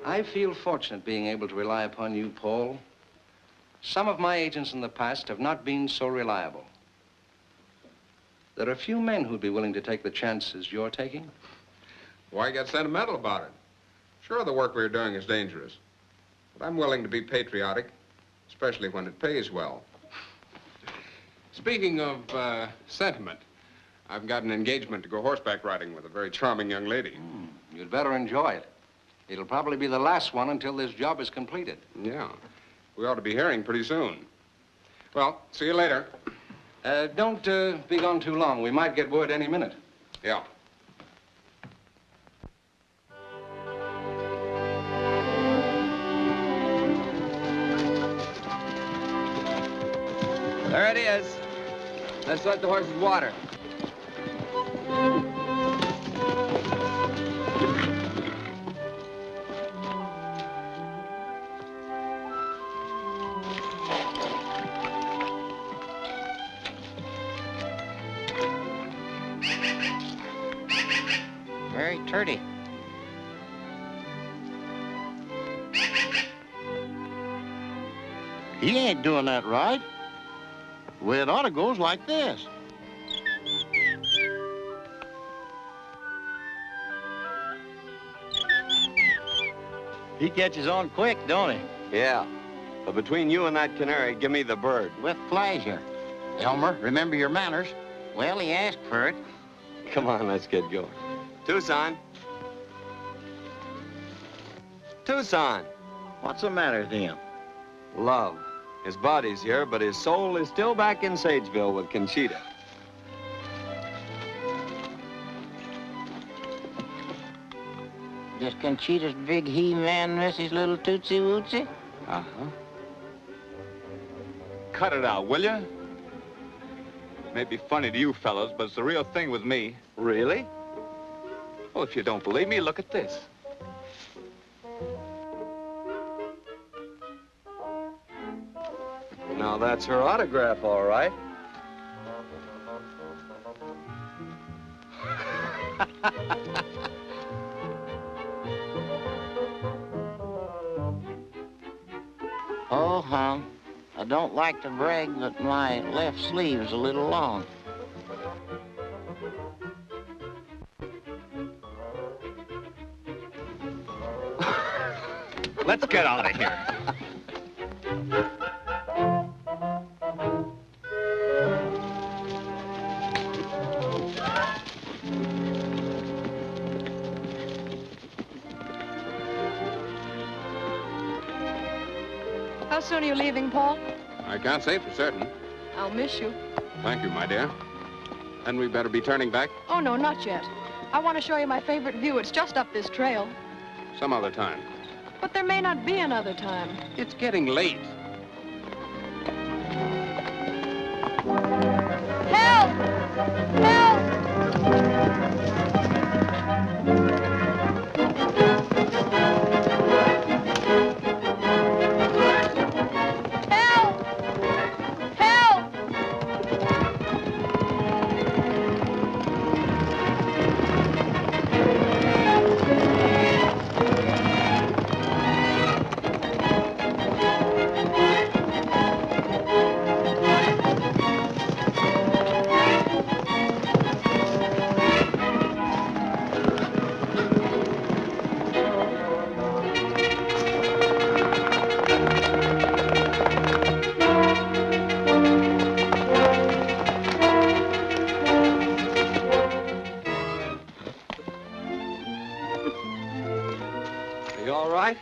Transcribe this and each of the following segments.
I feel fortunate being able to rely upon you, Paul. Some of my agents in the past have not been so reliable. There are few men who'd be willing to take the chances you're taking. Why get sentimental about it? Sure, the work we're doing is dangerous. But I'm willing to be patriotic, especially when it pays well. Speaking of sentiment, I've got an engagement to go horseback riding with a very charming young lady. You'd better enjoy it. It'll probably be the last one until this job is completed. Yeah. We ought to be hearing pretty soon. Well, see you later. Don't be gone too long. We might get word any minute. Yeah. There it is. Let's let the horses water. Very turdy. He ain't doing that right. The way it ought to go is like this. He catches on quick, don't he? Yeah. But between you and that canary, give me the bird. With pleasure. Elmer, remember your manners. Well, he asked for it. Come on, let's get going. Tucson. Tucson. What's the matter with him? Love. His body's here, but his soul is still back in Sageville with Conchita. Does Conchita's big he-man miss his little tootsie-wootsy? Uh-huh. Cut it out, will you? It may be funny to you fellas, but it's the real thing with me. Really? Well, if you don't believe me, look at this. Now, that's her autograph, all right. Oh, hon, I don't like to brag, but my left sleeve's a little long. Let's get out of here. How soon are you leaving, Paul? I can't say for certain. I'll miss you. Thank you, my dear. Then we better be turning back Oh, no, not yet. I want to show you my favorite view. It's just up this trail. some other time. But there may not be another time. It's getting late. Help! Help!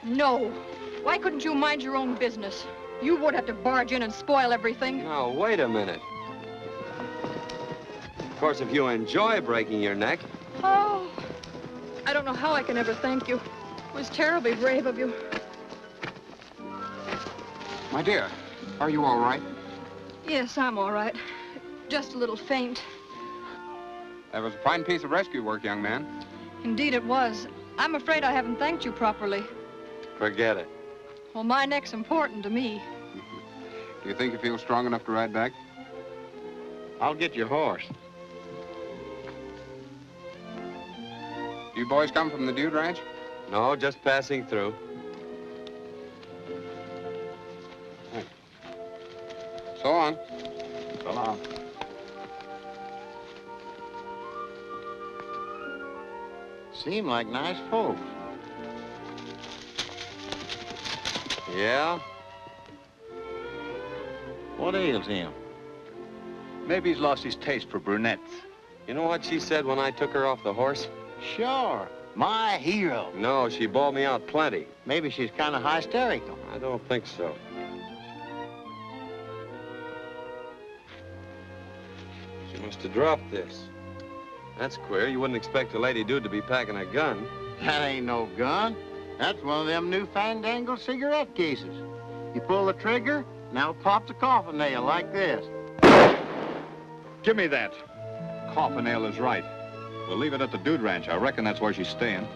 No. Why couldn't you mind your own business? You would have to barge in and spoil everything. Now, wait a minute. Of course, if you enjoy breaking your neck. Oh, I don't know how I can ever thank you. It was terribly brave of you. My dear, are you all right? Yes, I'm all right. Just a little faint. That was a fine piece of rescue work, young man. Indeed it was. I'm afraid I haven't thanked you properly. Forget it. Well, my neck's important to me. Do you think you feel strong enough to ride back? I'll get your horse. You boys come from the Dude Ranch? No, just passing through. So long. So long. Seem like nice folks. Yeah? What ails him? Maybe he's lost his taste for brunettes. You know what she said when I took her off the horse? Sure. My hero. No, she bawled me out plenty. Maybe she's kind of hysterical. I don't think so. She must have dropped this. That's queer. You wouldn't expect a lady dude to be packing a gun. That ain't no gun. That's one of them new fandangled cigarette cases. You pull the trigger, now pop the coffin nail like this. Give me that. Coffin nail is right. We'll leave it at the Dude Ranch. I reckon that's where she's staying.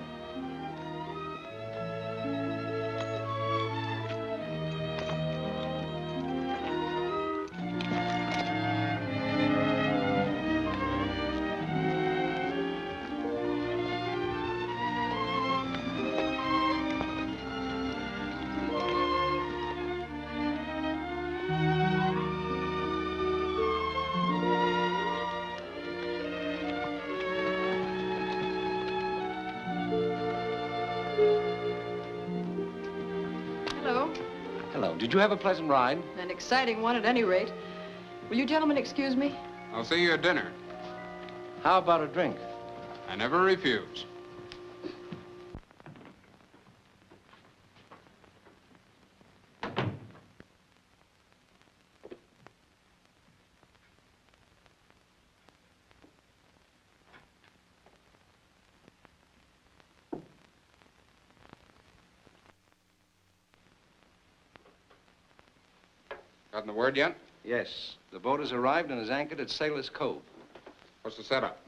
Hello. Hello. Did you have a pleasant ride? An exciting one at any rate. Will you gentlemen excuse me? I'll see you at dinner. How about a drink? I never refuse. Gotten the word yet? Yes. The boat has arrived and is anchored at Sailor's Cove. What's the setup?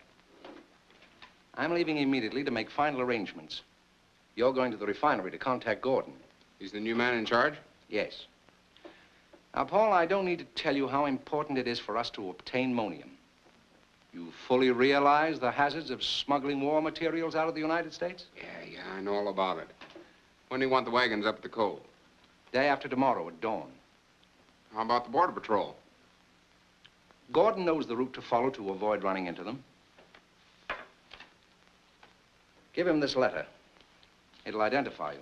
I'm leaving immediately to make final arrangements. You're going to the refinery to contact Gordon. He's the new man in charge? Yes. Now, Paul, I don't need to tell you how important it is for us to obtain monium. You fully realize the hazards of smuggling war materials out of the United States? Yeah, I know all about it. When do you want the wagons up at the cove? Day after tomorrow at dawn. How about the Border Patrol? Gordon knows the route to follow to avoid running into them. Give him this letter. It'll identify you.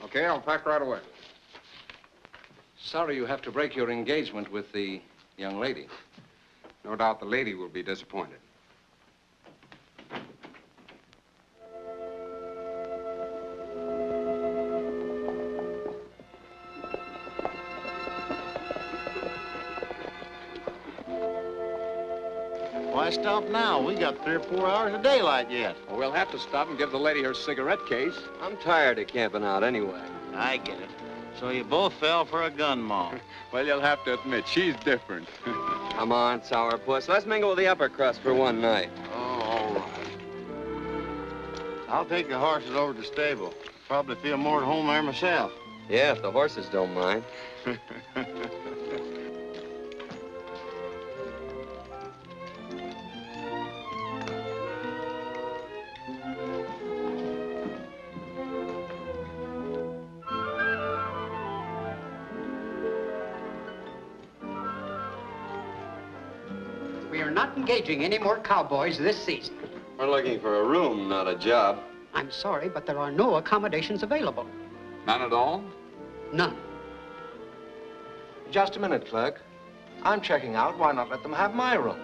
Okay, I'll pack right away. Sorry you have to break your engagement with the young lady. No doubt the lady will be disappointed. Why stop now? We got 3 or 4 hours of daylight yet. Well, we'll have to stop and give the lady her cigarette case. I'm tired of camping out anyway. I get it. So you both fell for a gun moth. Well, you'll have to admit, she's different. Come on, sourpuss. Let's mingle with the upper crust for one night. Oh, all right. I'll take the horses over to the stable. Probably feel more at home there myself. Yeah, if the horses don't mind. We are not engaging any more cowboys this season. We're looking for a room, not a job. I'm sorry, but there are no accommodations available. None at all? None. Just a minute, clerk. I'm checking out. Why not let them have my room?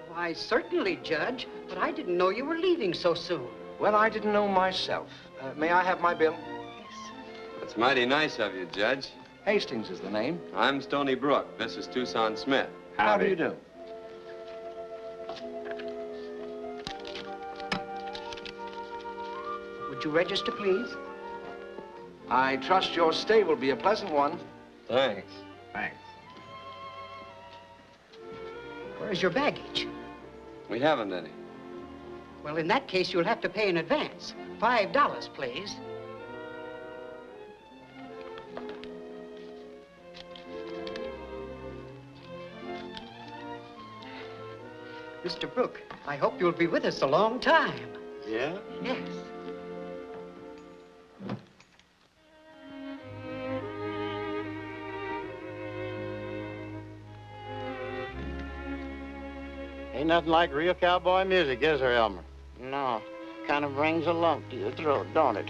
Why, certainly, Judge, but I didn't know you were leaving so soon. Well, I didn't know myself. May I have my bill? Yes. That's mighty nice of you, Judge. Hastings is the name. I'm Stony Brook. This is Tucson Smith. How do you do? Would you register, please? I trust your stay will be a pleasant one. Thanks. Thanks. Where's your baggage? We haven't any. Well, in that case, you'll have to pay in advance. $5, please. Mr. Brooke, I hope you'll be with us a long time. Yeah? Yes. Ain't nothing like real cowboy music, is there, Elmer? No, kind of brings a lump to your throat, don't it?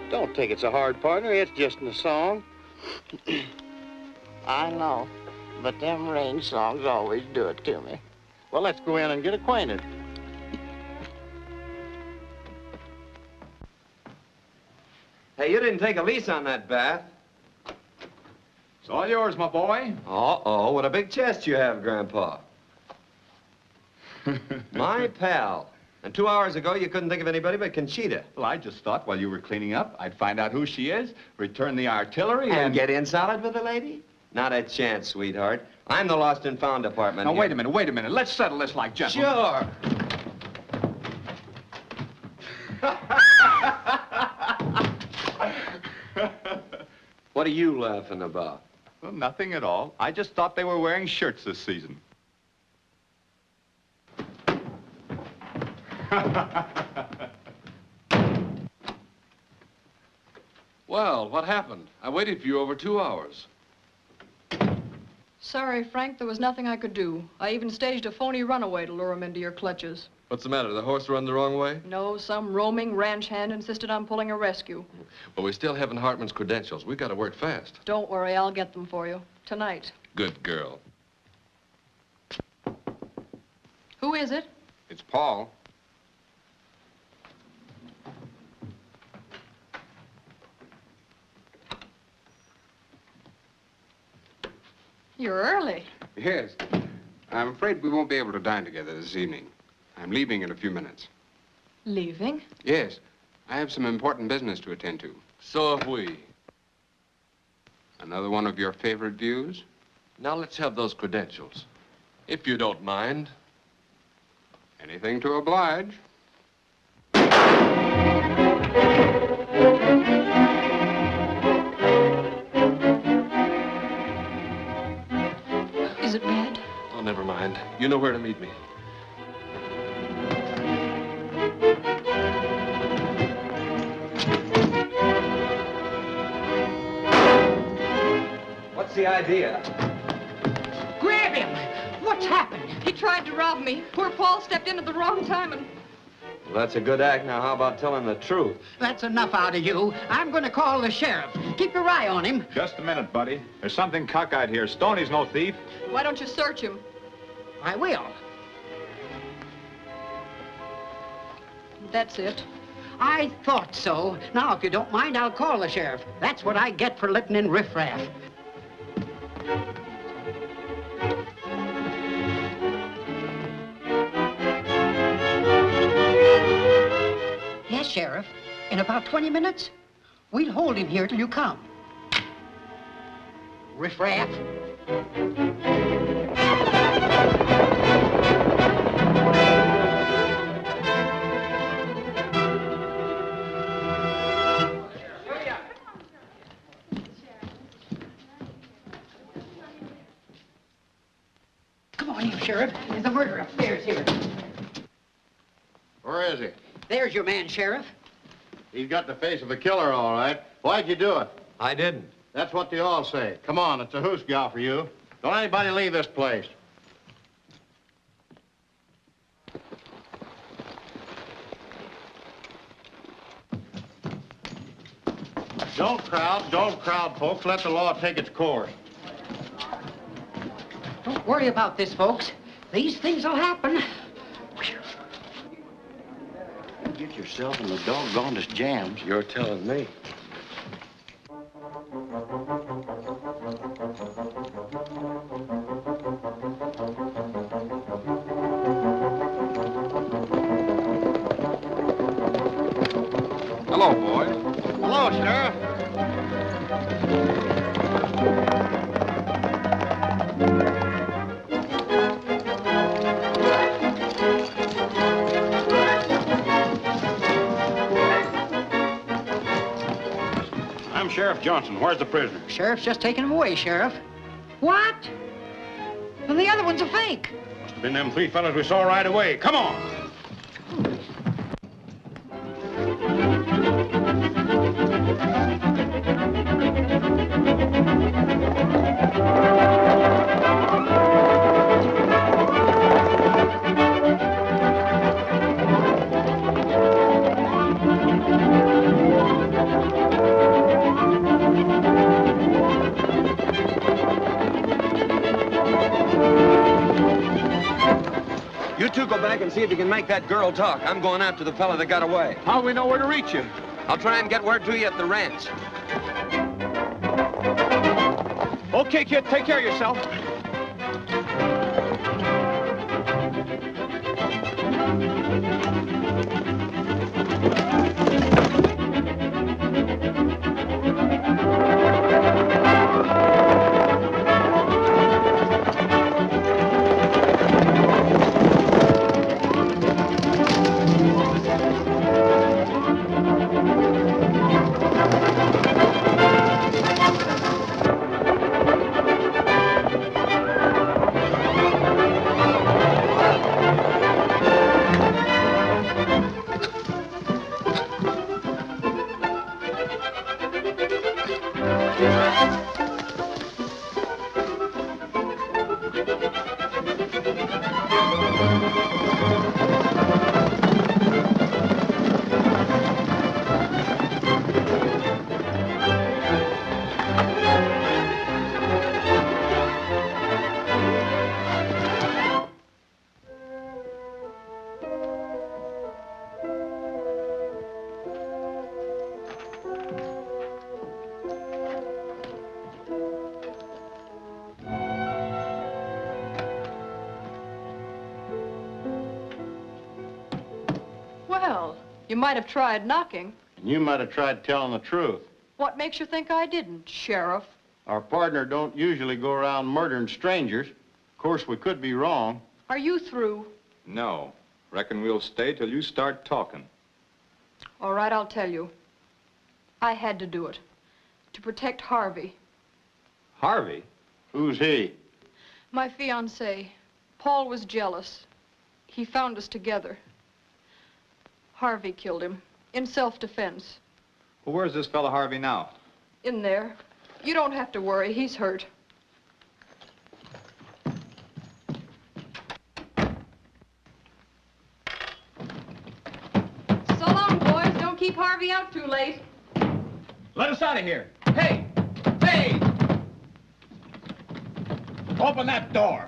Don't take it so hard, partner. It's just in the song. I know, but them range songs always do it to me. Well, let's go in and get acquainted. Hey, you didn't take a lease on that bath. It's all yours, my boy. Uh-oh, what a big chest you have, Grandpa. My pal. And 2 hours ago, you couldn't think of anybody but Conchita. Well, I just thought while you were cleaning up, I'd find out who she is, return the artillery, And get in solid with the lady? Not a chance, sweetheart. I'm the lost and found department. Now, here. wait a minute. Let's settle this like gentlemen. Sure. What are you laughing about? Well, nothing at all. I just thought they were wearing shirts this season. Well, what happened? I waited for you over 2 hours. Sorry, Frank, there was nothing I could do. I even staged a phony runaway to lure him into your clutches. What's the matter? The horse run the wrong way? No, some roaming ranch hand insisted on pulling a rescue. Well, we still haven't Hartman's credentials. We've got to work fast. Don't worry, I'll get them for you. Tonight. Good girl. Who is it? It's Paul. You're early. Yes. I'm afraid we won't be able to dine together this evening. I'm leaving in a few minutes. Leaving? Yes. I have some important business to attend to. So have we. Another one of your favorite views? Now let's have those credentials. If you don't mind. Anything to oblige. Is it bad? Oh, never mind. You know where to meet me. What's the idea? Grab him! What's happened? He tried to rob me. Poor Paul stepped in at the wrong time and... Well, that's a good act. Now, how about telling the truth? That's enough out of you. I'm going to call the sheriff. Keep your eye on him. Just a minute, buddy. There's something cockeyed here. Stoney's no thief. Why don't you search him? I will. That's it. I thought so. Now, if you don't mind, I'll call the sheriff. That's what I get for letting in riffraff. Yes, Sheriff. In about 20 minutes, we'll hold him here till you come. Riffraff. Come on, you Sheriff. There's a murder upstairs here. Where is he? There's your man, Sheriff. He's got the face of a killer, all right. Why'd you do it? I didn't. That's what they all say. Come on, it's a hoose gal for you. Don't anybody leave this place. Don't crowd, folks. Let the law take its course. Don't worry about this, folks. These things will happen. You get yourself in the doggonest jams. You're telling me. Hello, boy. Hello, Sheriff. I'm Sheriff Johnson. Where's the prisoner? Sheriff's just taking him away, Sheriff. What? Well, the other one's a fake. Must have been them three fellas we saw right away. Come on. You two go back and see if you can make that girl talk. I'm going after the fella that got away. How do we know where to reach you? I'll try and get word to you at the ranch. Okay, kid, take care of yourself. Well, you might have tried knocking. And you might have tried telling the truth. What makes you think I didn't, Sheriff? Our partner don't usually go around murdering strangers. Of course, we could be wrong. Are you through? No. Reckon we'll stay till you start talking. All right, I'll tell you. I had to do it. To protect Harvey. Harvey? Who's he? My fiancé. Paul was jealous. He found us together. Harvey killed him. In self-defense. Well, where's this fella Harvey now? In there. You don't have to worry. He's hurt. So long, boys. Don't keep Harvey out too late. Let us out of here. Hey! Hey! Open that door.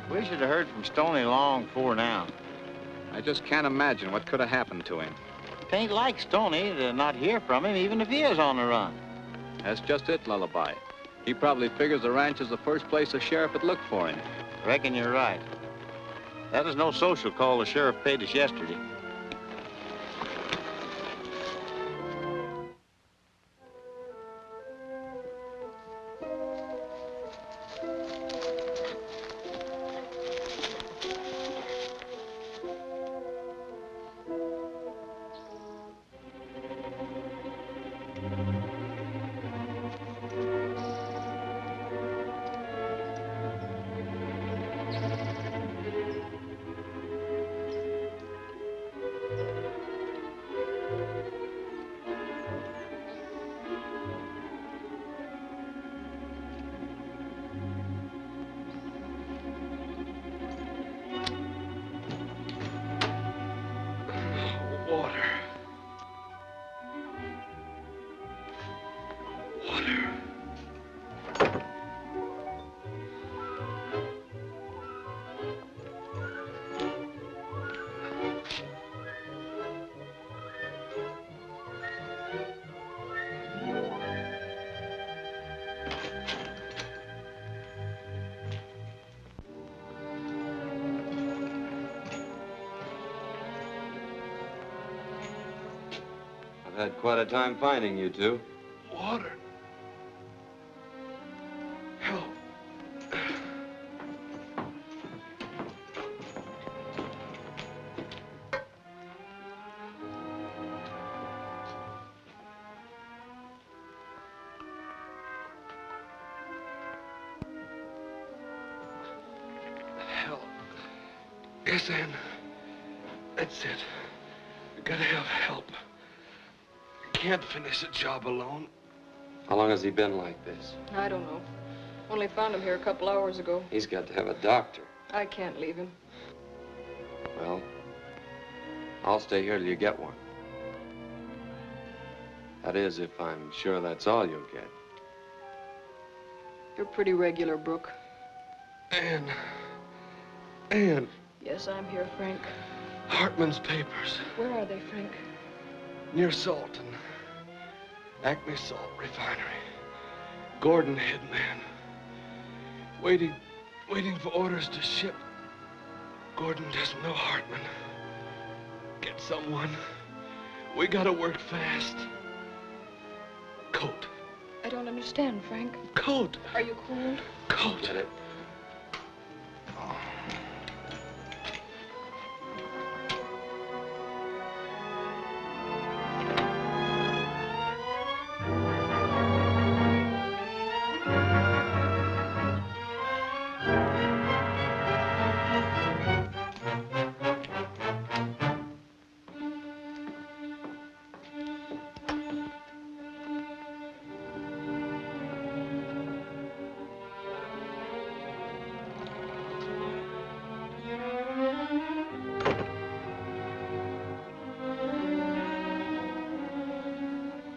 We should have heard from Stoney long before now. I just can't imagine what could have happened to him. It ain't like Stoney to not hear from him, even if he is on the run. That's just it, Lullaby. He probably figures the ranch is the first place the sheriff would look for him. Reckon you're right. That is no social call the sheriff paid us yesterday. I've had quite a time finding you two. Water. Help. Yes, Ann. That's it. You gotta have help. You can't finish a job alone. How long has he been like this? I don't know. Only found him here a couple hours ago. He's got to have a doctor. I can't leave him. Well, I'll stay here till you get one. That is, if I'm sure that's all you'll get. You're pretty regular, Brooke. Ann. Ann. Yes, I'm here, Frank. Hartman's papers. Where are they, Frank? Near Salton. Acme Salt Refinery. Gordon headman. Waiting for orders to ship. Gordon doesn't know Hartman. Get someone. We gotta work fast. Coat. I don't understand, Frank. Coat. Are you cold? Coat. Get it?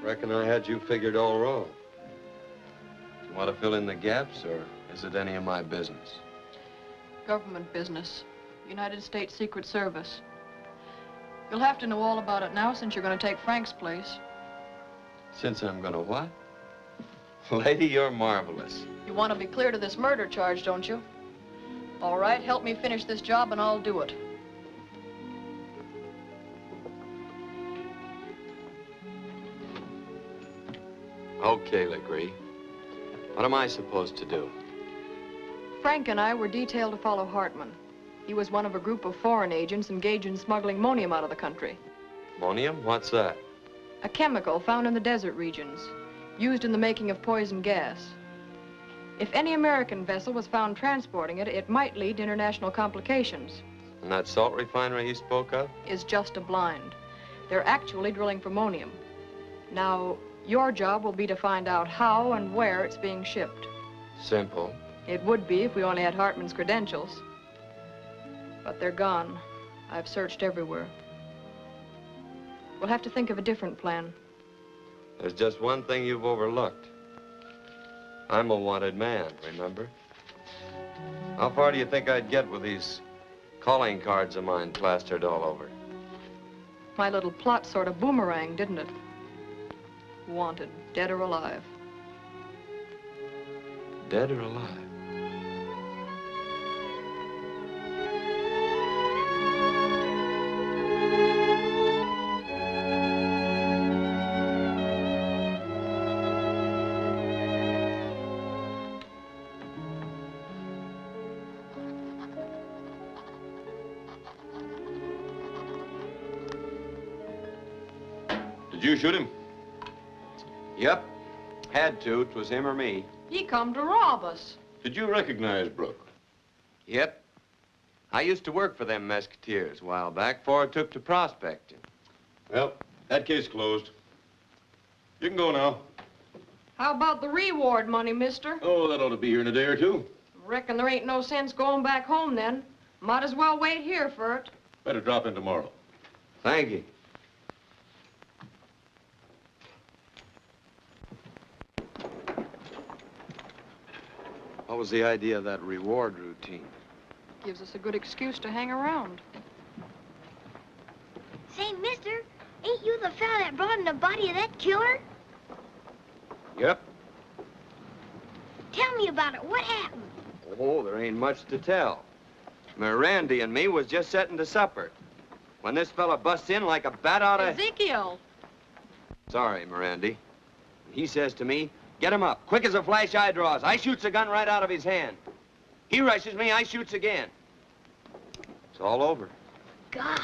Reckon I had you figured all wrong. You want to fill in the gaps, or is it any of my business? Government business. United States Secret Service. You'll have to know all about it now since you're going to take Frank's place. Since I'm gonna what? Lady, you're marvelous. You want to be clear to this murder charge, don't you? All right, help me finish this job and I'll do it. Okay, Legree. What am I supposed to do? Frank and I were detailed to follow Hartman. He was one of a group of foreign agents engaged in smuggling ammonium out of the country. Ammonium? What's that? A chemical found in the desert regions, used in the making of poison gas. If any American vessel was found transporting it, it might lead to international complications. And that salt refinery he spoke of? Is just a blind. They're actually drilling for ammonium. Now, your job will be to find out how and where it's being shipped. Simple. It would be if we only had Hartman's credentials. But they're gone. I've searched everywhere. We'll have to think of a different plan. There's just one thing you've overlooked. I'm a wanted man, remember? How far do you think I'd get with these calling cards of mine plastered all over? My little plot sort of boomerang, didn't it? Wanted, dead or alive. Dead or alive? Did you shoot him? Yep. Had to. It was him or me. He come to rob us. Did you recognize Brooke? Yep. I used to work for them Musketeers a while back before I took to prospecting. Well, that case closed. You can go now. How about the reward money, mister? Oh, that ought to be here in a day or two. Reckon there ain't no sense going back home then. Might as well wait here for it. Better drop in tomorrow. Thank you. What was the idea of that reward routine? Gives us a good excuse to hang around. Say, mister, ain't you the fella that brought in the body of that killer? Yep. Tell me about it. What happened? Oh, there ain't much to tell. Mirandy and me was just setting to supper when this fella busts in like a bat out of... Ezekiel! Sorry, Mirandy. He says to me, get him up, quick as a flash eye draws. I shoots the gun right out of his hand. He rushes me, I shoots again. It's all over. God.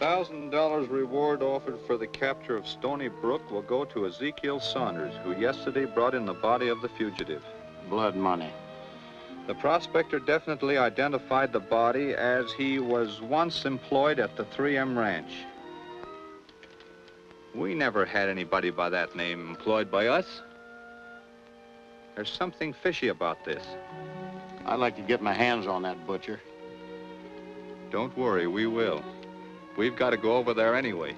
$1,000 reward offered for the capture of Stony Brook will go to Ezekiel Saunders, who yesterday brought in the body of the fugitive. Blood money. The prospector definitely identified the body as he was once employed at the 3M Ranch. We never had anybody by that name employed by us. There's something fishy about this. I'd like to get my hands on that butcher. Don't worry, we will. We've got to go over there anyway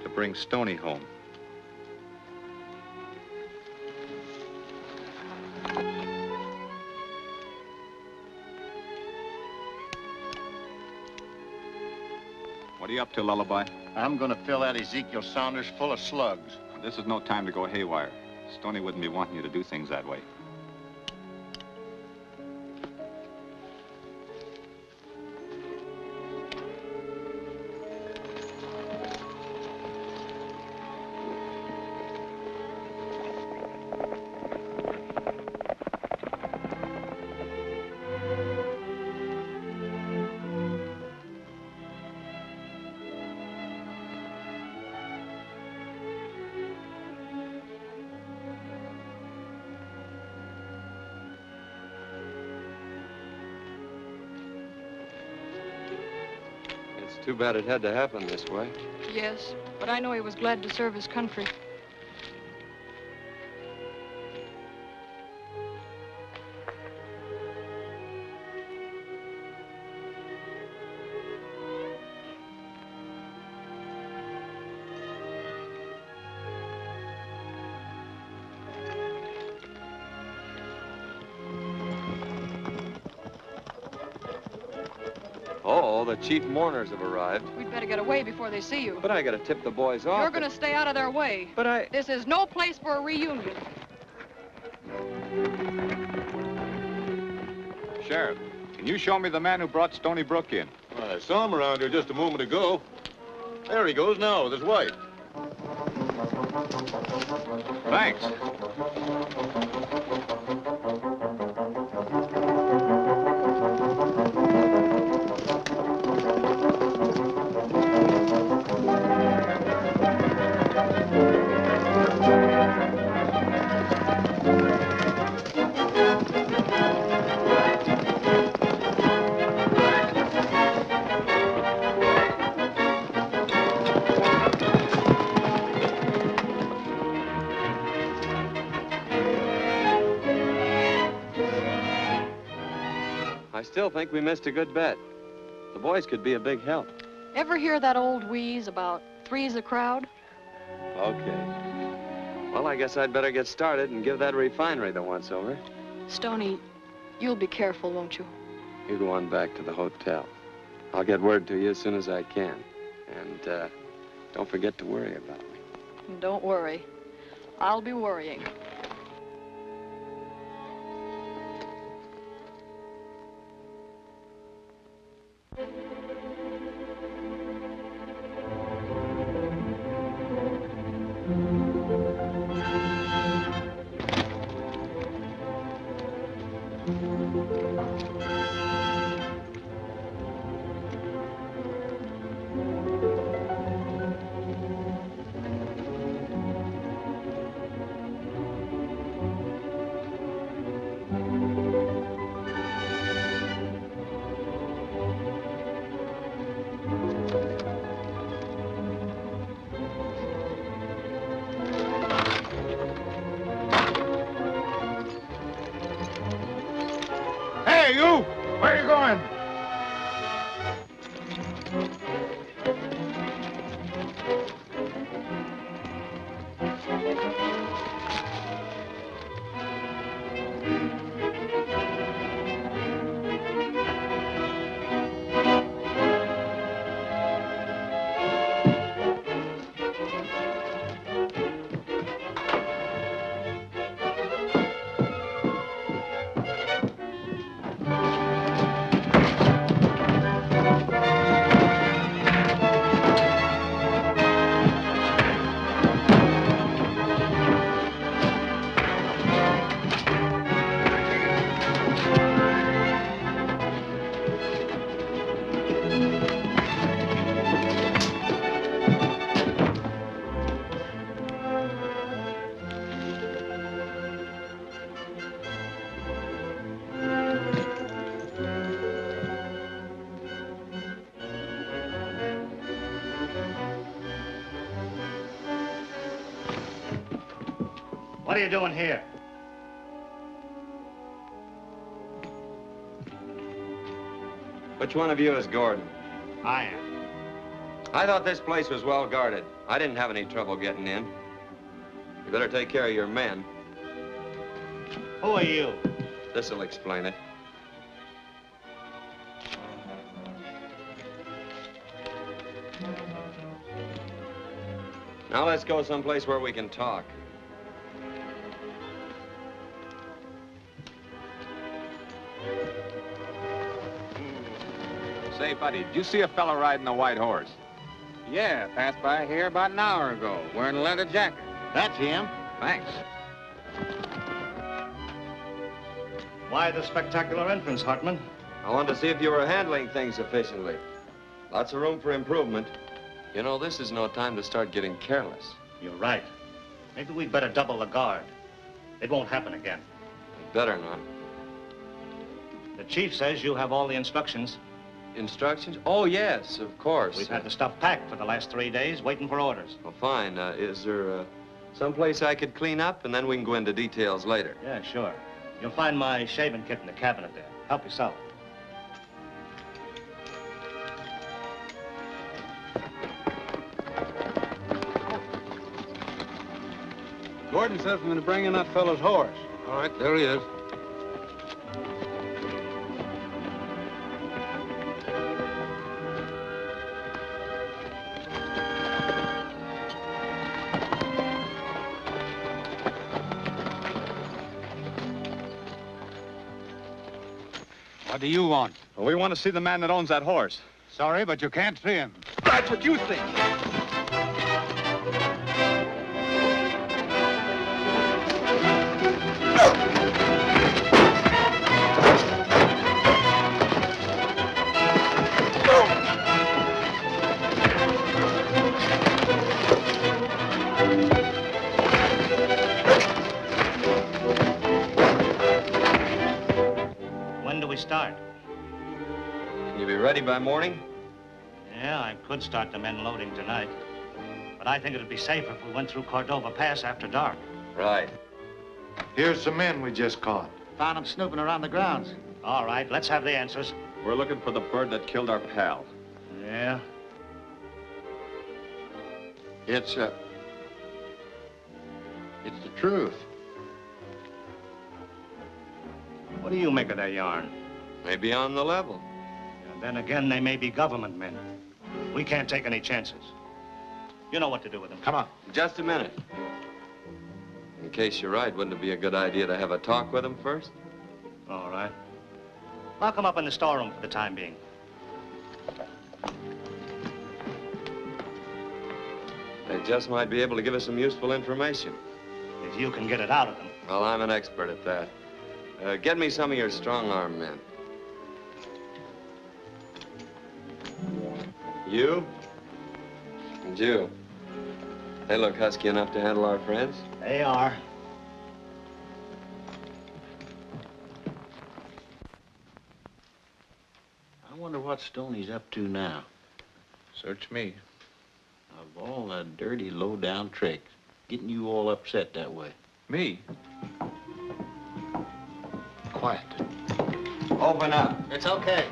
to bring Stony home. What are you up to, Lullaby? I'm gonna fill that Ezekiel Saunders full of slugs. This is no time to go haywire. Stony wouldn't be wanting you to do things that way. Too bad it had to happen this way. Yes, but I know he was glad to serve his country. Oh, the chief mourners have arrived. We'd better get away before they see you. But I gotta tip the boys off. You're gonna stay out of their way. But This is no place for a reunion. Sheriff, can you show me the man who brought Stony Brook in? I saw him around here just a moment ago. There he goes now with his wife. Thanks. I still think we missed a good bet. The boys could be a big help. Ever hear that old wheeze about three's a crowd? Okay. Well, I guess I'd better get started and give that refinery the once-over. Stoney, you'll be careful, won't you? You go on back to the hotel. I'll get word to you as soon as I can. And, don't forget to worry about me. Don't worry. I'll be worrying. Hey, you! Where are you going? are you doing here? Which one of you is Gordon? I am. I thought this place was well guarded. I didn't have any trouble getting in. You better take care of your men. Who are you? This'll explain it. Now let's go someplace where we can talk. Say, buddy, did you see a fella riding a white horse? Yeah, passed by here about an hour ago, wearing a leather jacket. That's him. Thanks. Why the spectacular entrance, Hartman? I wanted to see if you were handling things efficiently. Lots of room for improvement. You know, this is no time to start getting careless. You're right. Maybe we'd better double the guard. It won't happen again. Better not. The chief says you have all the instructions. Instructions? Oh, yes, of course. We've had the stuff packed for the last 3 days, waiting for orders. Well, fine. Is there someplace I could clean up, and then we can go into details later? Yeah, sure. You'll find my shaving kit in the cabinet there. Help yourself. Gordon says I'm going to bring in that fellow's horse. All right, there he is. What do you want? Well, we want to see the man that owns that horse. Sorry, but you can't see him. That's what you think. When do we start? Can you be ready by morning? Yeah, I could start the men loading tonight. But I think it'd be safer if we went through Cordova Pass after dark. Right. Here's some men we just caught. Found them snooping around the grounds. All right, let's have the answers. We're looking for the bird that killed our pal. Yeah? It's the truth. What do you make of that yarn? Maybe on the level. And then again, they may be government men. We can't take any chances. You know what to do with them. Come on. Just a minute. In case you're right, wouldn't it be a good idea to have a talk with him first? All right. Lock them up in the storeroom for the time being. They just might be able to give us some useful information. If you can get it out of them. Well, I'm an expert at that. Get me some of your strong-arm men. You? And you. They look husky enough to handle our friends. They are. I wonder what Stoney's up to now. Search me. Of all the dirty, low-down tricks, getting you all upset that way. Me? Quiet. Open up. It's okay.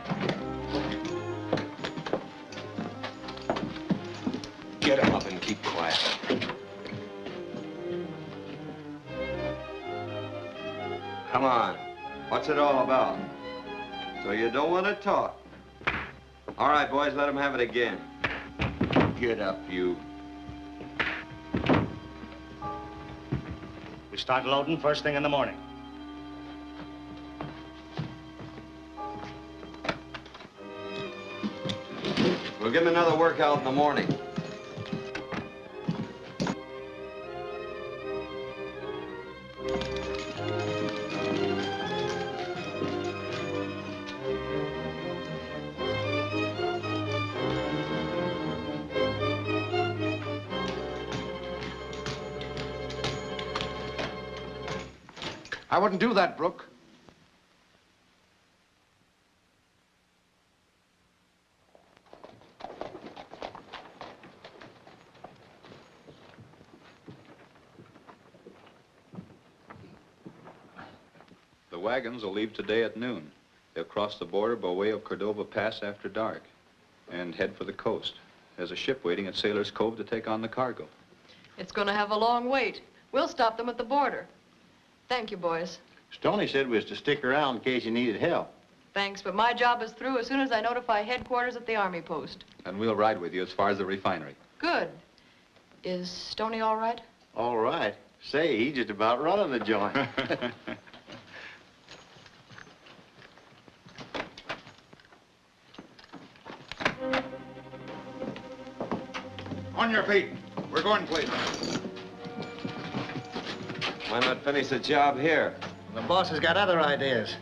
Get him up and keep quiet. Come on. What's it all about? So you don't want to talk? All right, boys, let him have it again. Get up, you. We start loading first thing in the morning. We'll give him another workout in the morning. I wouldn't do that, Brooke. The wagons will leave today at noon. They'll cross the border by way of Cordova Pass after dark and head for the coast. There's a ship waiting at Sailor's Cove to take on the cargo. It's going to have a long wait. We'll stop them at the border. Thank you, boys. Stoney said we was to stick around in case you needed help. Thanks, but my job is through as soon as I notify headquarters at the Army post. And we'll ride with you as far as the refinery. Good. Is Stoney all right? All right. Say, he's just about running the joint. On your feet. We're going places. Why not finish the job here? The boss has got other ideas.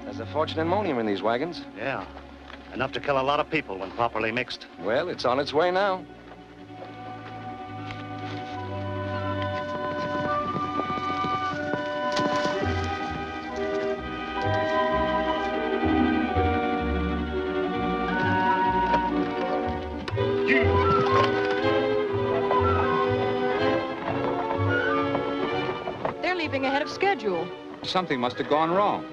There's a fortune in ammonium in these wagons. Yeah. Enough to kill a lot of people when properly mixed. Well, it's on its way now. They're leaving ahead of schedule. Something must have gone wrong.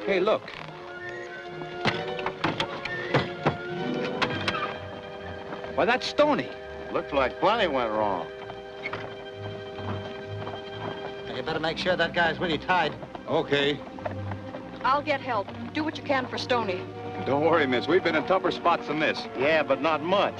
Hey, look. Why, that's Stoney. Looks like plenty went wrong. You better make sure that guy's really tied. Okay. I'll get help. Do what you can for Stoney. Don't worry, miss. We've been in tougher spots than this. Yeah, but not much.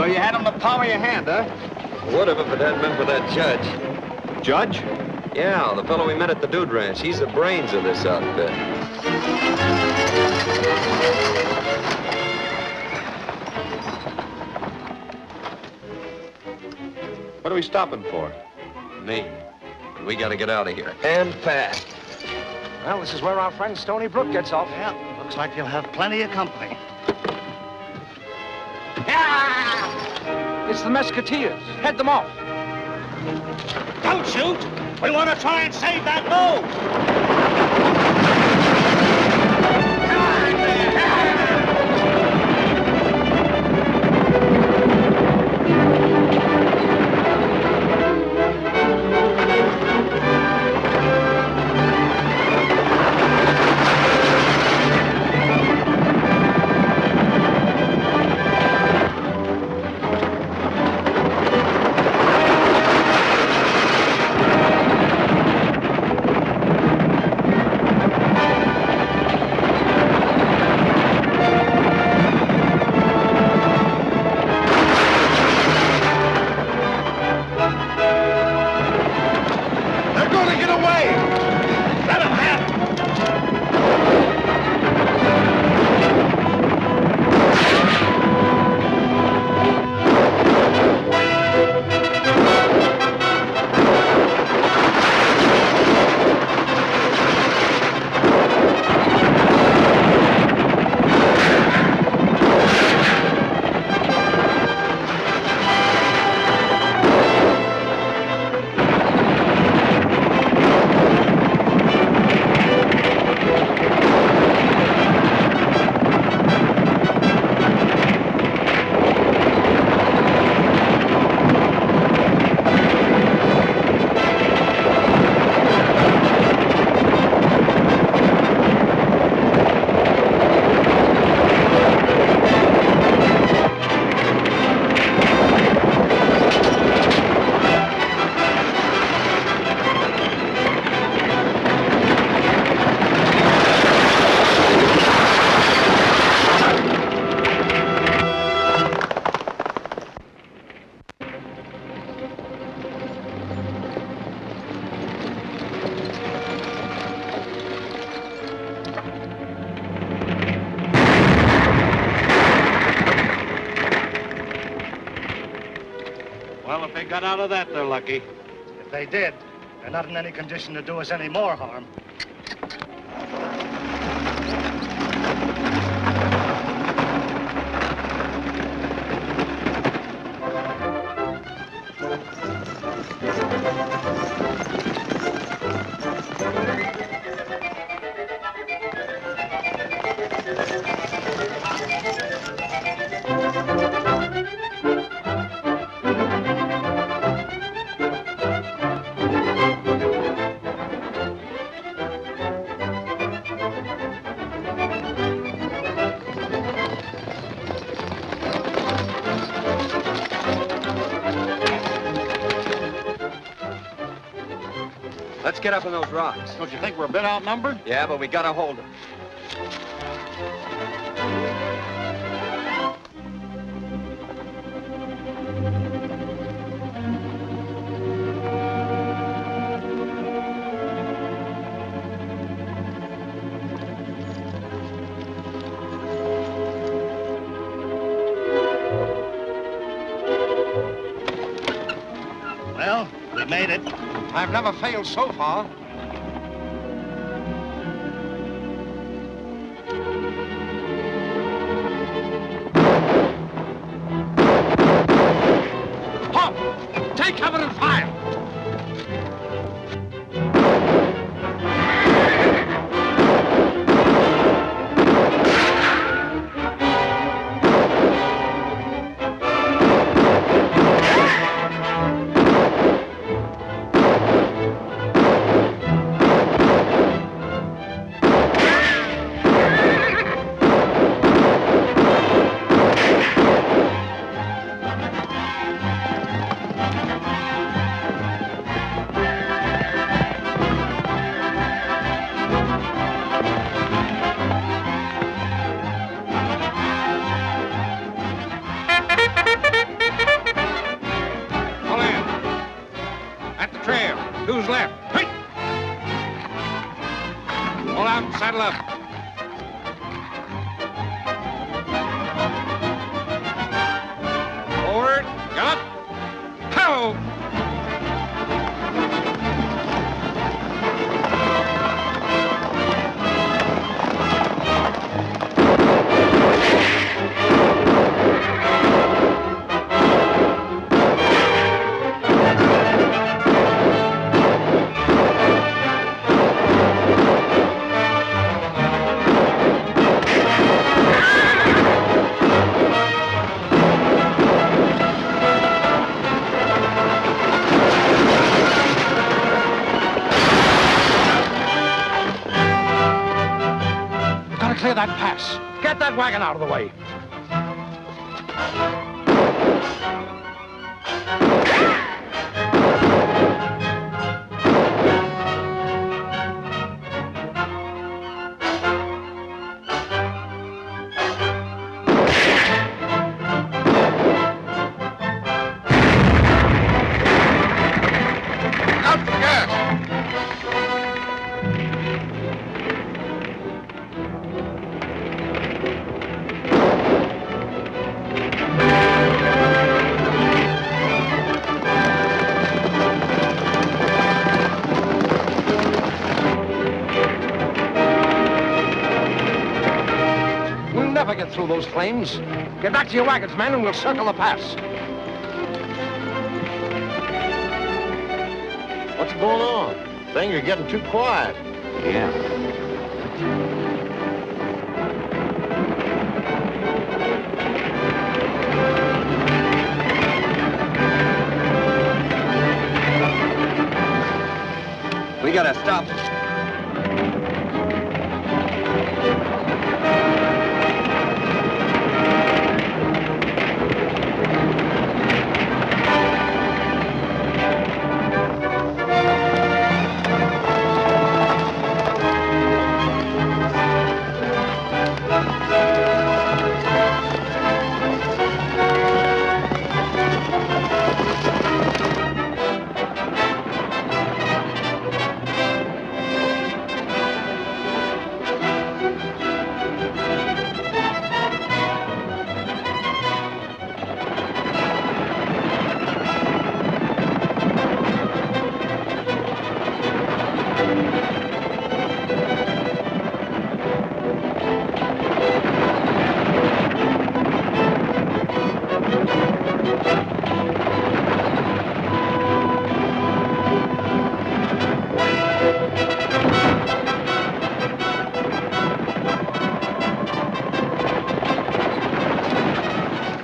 So you had him the palm of your hand, huh? Would have if it hadn't been for that judge. Judge? Yeah, the fellow we met at the Dude Ranch. He's the brains of this outfit. What are we stopping for? Me. We gotta get out of here. And fast. Well, this is where our friend Stony Brook gets off. Yeah, looks like you'll have plenty of company. It's the Musketeers. Head them off. Don't shoot! We want to try and save that load! Well, if they got out of that, they're lucky. If they did, they're not in any condition to do us any more harm. Let's get up on those rocks. Don't you think we're a bit outnumbered? Yeah, but we gotta hold them. Well, we made it. I've never failed so far. Halt! Take cover and fire! saddle up. Forward, gallop, ho! Clear that pass. Get that wagon out of the way. Out the gas! Never get through those flames. Get back to your wagons, men, and we'll circle the pass. What's going on? Things are getting too quiet. Yeah. We gotta stop.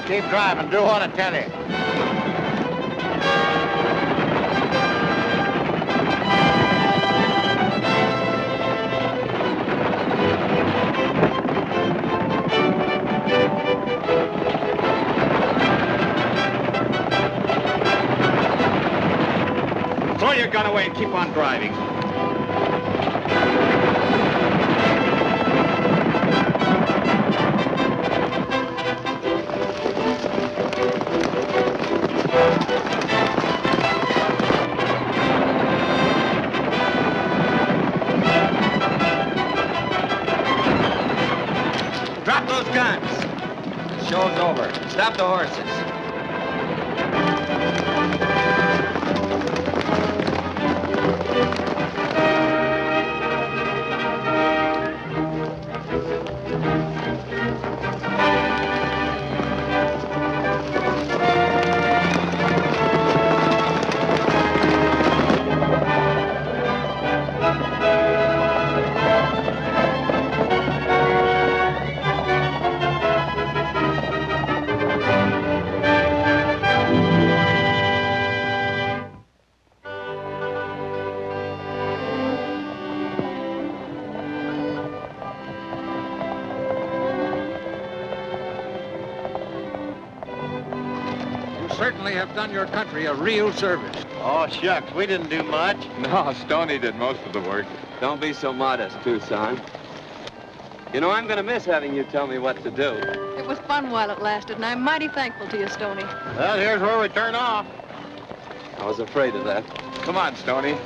Keep driving. Do what I tell you. Throw your gun away and keep on driving. Drop those guns. The show's over. Stop the horses. Certainly have done your country a real service. Oh, shucks, we didn't do much. No, Stoney did most of the work. Don't be so modest, Tucson. You know, I'm going to miss having you tell me what to do. It was fun while it lasted, and I'm mighty thankful to you, Stoney. Well, here's where we turn off. I was afraid of that. Come on, Stoney.